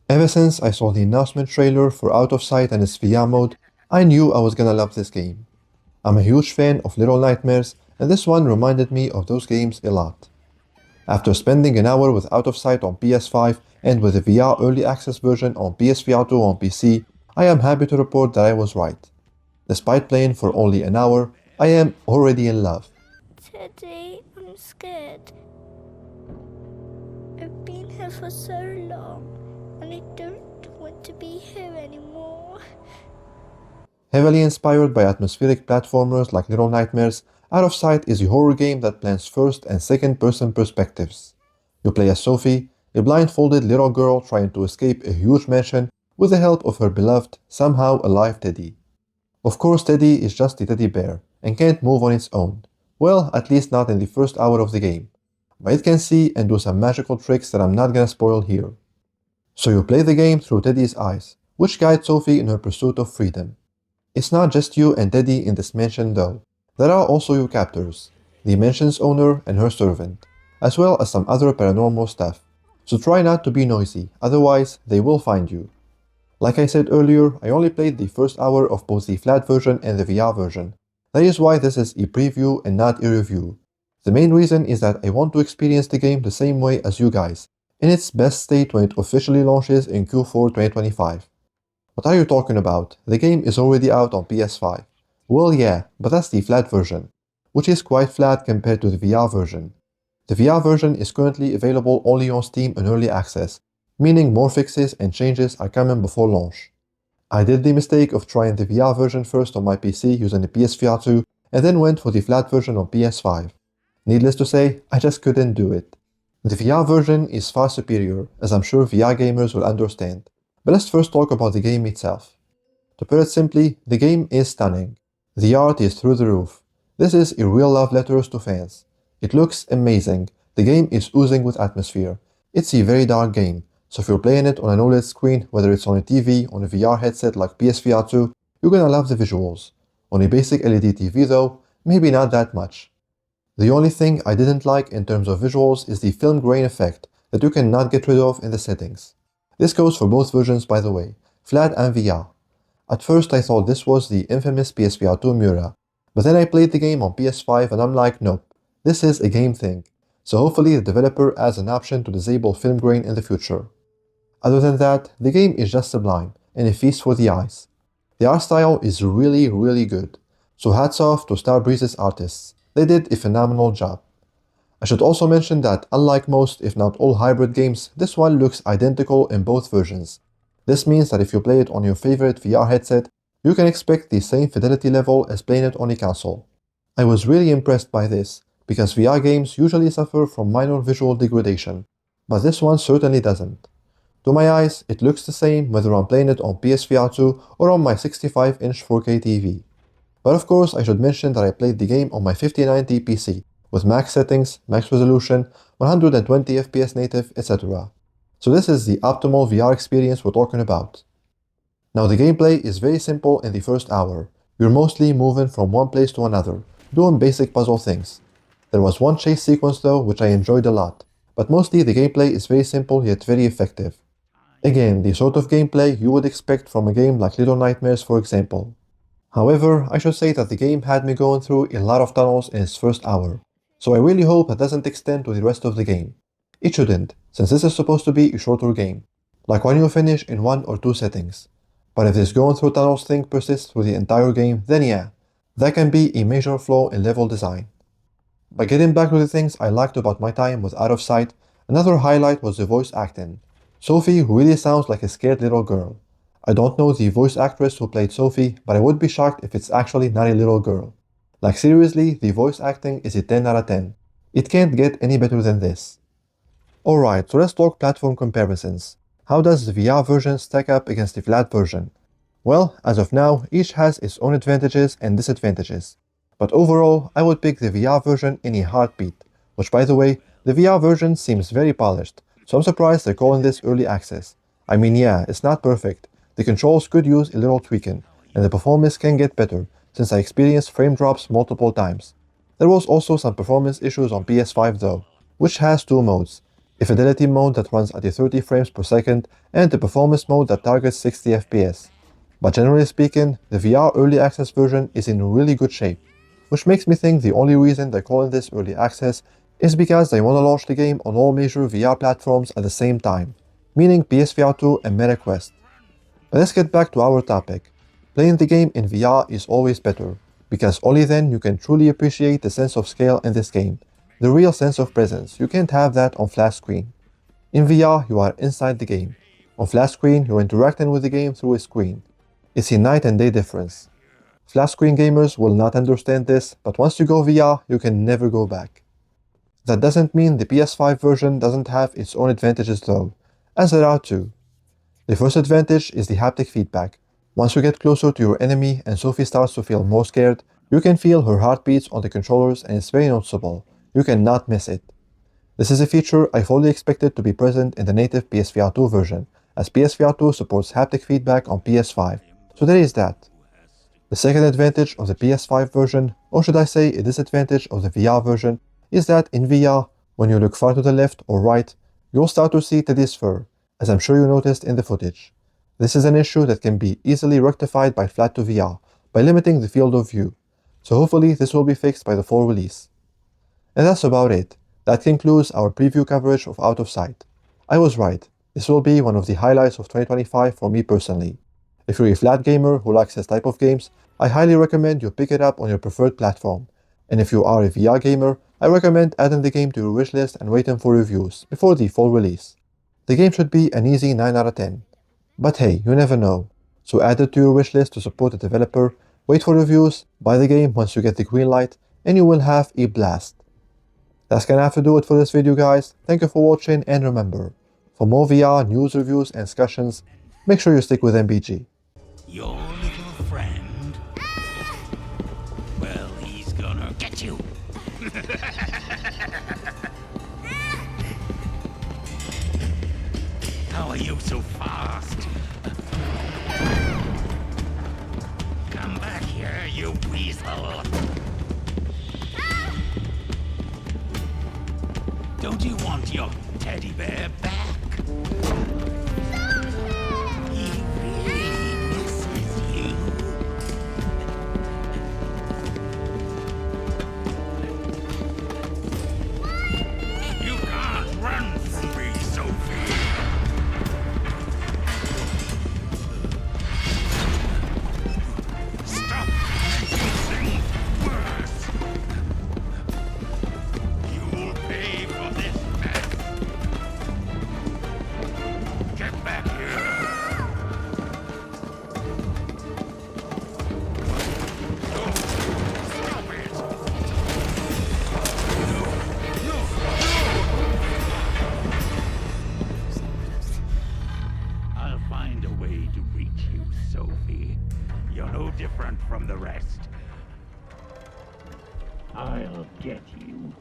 Ever since I saw the announcement trailer for Out of Sight and its VR mode, I knew I was gonna love this game. I'm a huge fan of Little Nightmares, and this one reminded me of those games a lot. After spending an hour with Out of Sight on PS5 and with the VR Early Access version on PSVR2 on PC, I am happy to report that I was right. Despite playing for only an hour, I am already in love. Teddy, I'm scared. I've been here for so long, and I don't want to be here anymore. Heavily inspired by atmospheric platformers like Little Nightmares, Out of Sight is a horror game that blends first and second person perspectives. You play as Sophie, a blindfolded little girl trying to escape a huge mansion with the help of her beloved, somehow alive Teddy. Of course, Teddy is just a teddy bear and can't move on its own. Well, at least not in the first hour of the game. But it can see and do some magical tricks that I'm not gonna spoil here. So you play the game through Teddy's eyes, which guide Sophie in her pursuit of freedom. It's not just you and Teddy in this mansion though. There are also your captors, the mansion's owner and her servant, as well as some other paranormal stuff. So try not to be noisy, otherwise they will find you. Like I said earlier, I only played the first hour of both the flat version and the VR version. That is why this is a preview and not a review. The main reason is that I want to experience the game the same way as you guys, in its best state when it officially launches in Q4 2025. What are you talking about? The game is already out on PS5. Well, yeah, but that's the flat version, which is quite flat compared to the VR version. The VR version is currently available only on Steam in early access, meaning more fixes and changes are coming before launch. I did the mistake of trying the VR version first on my PC using the PSVR2 and then went for the flat version on PS5. Needless to say, I just couldn't do it. The VR version is far superior, as I'm sure VR gamers will understand. But let's first talk about the game itself. To put it simply, the game is stunning. The art is through the roof. This is a real love letter to fans. It looks amazing. The game is oozing with atmosphere. It's a very dark game, so if you're playing it on an OLED screen, whether it's on a TV, on a VR headset like PSVR2, you're gonna love the visuals. On a basic LED TV though, maybe not that much. The only thing I didn't like in terms of visuals is the film grain effect that you cannot get rid of in the settings. This goes for both versions by the way, flat and VR. At first I thought this was the infamous PSVR2 Mura, but then I played the game on PS5 and I'm like, nope, this is a game thing. So hopefully the developer adds an option to disable film grain in the future. Other than that, the game is just sublime and a feast for the eyes. The art style is really good, so hats off to Starbreeze's artists. They did a phenomenal job. I should also mention that unlike most, if not all hybrid games, this one looks identical in both versions. This means that if you play it on your favorite VR headset, you can expect the same fidelity level as playing it on a console. I was really impressed by this, because VR games usually suffer from minor visual degradation, but this one certainly doesn't. To my eyes, it looks the same whether I'm playing it on PSVR2 or on my 65-inch 4K TV. But of course, I should mention that I played the game on my 5090 PC, with max settings, max resolution, 120 FPS native, etc. So this is the optimal VR experience we're talking about. Now the gameplay is very simple in the first hour. You're mostly moving from one place to another, doing basic puzzle things. There was one chase sequence though which I enjoyed a lot, but mostly the gameplay is very simple yet very effective. Again, the sort of gameplay you would expect from a game like Little Nightmares for example. However, I should say that the game had me going through a lot of tunnels in its first hour, so I really hope that doesn't extend to the rest of the game. It shouldn't, since this is supposed to be a shorter game, like when you finish in 1 or 2 settings. But if this going through tunnels thing persists through the entire game, then yeah, that can be a major flaw in level design. But getting back to the things I liked about my time with Out of Sight, another highlight was the voice acting. Sophie really sounds like a scared little girl. I don't know the voice actress who played Sophie, but I would be shocked if it's actually not a little girl. Like seriously, the voice acting is a 10 out of 10. It can't get any better than this. Alright, so let's talk platform comparisons. How does the VR version stack up against the flat version? Well, as of now, each has its own advantages and disadvantages. But overall, I would pick the VR version in a heartbeat, which by the way, the VR version seems very polished, so I'm surprised they're calling this early access. I mean yeah, it's not perfect. The controls could use a little tweaking, and the performance can get better, since I experienced frame drops multiple times. There was also some performance issues on PS5 though, which has 2 modes, a fidelity mode that runs at 30 frames per second, and a performance mode that targets 60 FPS. But generally speaking, the VR Early Access version is in really good shape, which makes me think the only reason they're calling this Early Access is because they want to launch the game on all major VR platforms at the same time, meaning PSVR2 and Meta Quest. But let's get back to our topic. Playing the game in VR is always better, because only then you can truly appreciate the sense of scale in this game, the real sense of presence. You can't have that on flat screen. In VR, you are inside the game. On flat screen, you're interacting with the game through a screen. It's a night and day difference. Flat screen gamers will not understand this, but once you go VR, you can never go back. That doesn't mean the PS5 version doesn't have its own advantages though, as there are two. The first advantage is the haptic feedback. Once you get closer to your enemy and Sophie starts to feel more scared, you can feel her heartbeats on the controllers and it's very noticeable. You cannot miss it. This is a feature I fully expected to be present in the native PSVR2 version, as PSVR2 supports haptic feedback on PS5, so there is that. The second advantage of the PS5 version, or should I say a disadvantage of the VR version, is that in VR, when you look far to the left or right, you'll start to see Teddy's fur, as I'm sure you noticed in the footage. This is an issue that can be easily rectified by Flat to VR, by limiting the field of view, so hopefully this will be fixed by the fall release. And that's about it. That concludes our preview coverage of Out of Sight. I was right, this will be one of the highlights of 2025 for me personally. If you're a flat gamer who likes this type of games, I highly recommend you pick it up on your preferred platform. And if you are a VR gamer, I recommend adding the game to your wishlist and waiting for reviews before the full release. The game should be an easy 9 out of 10. But hey, you never know. So add it to your wishlist to support the developer, wait for reviews, buy the game once you get the green light, and you will have a blast. That's gonna have to do it for this video guys. Thank you for watching and remember, for more VR news, reviews and discussions, make sure you stick with MBG. Your little friend? Well, he's gonna get you. How are you so fast? Come back here, you weasel. Don't you want your teddy bear back? He really misses you. You can't run from me, Sophie. Stop making things worse. You'll pay for this mess. Get back here. No, stop it. No. I'll find a way to reach you, Sophie. You're no different from the rest. I'll get you.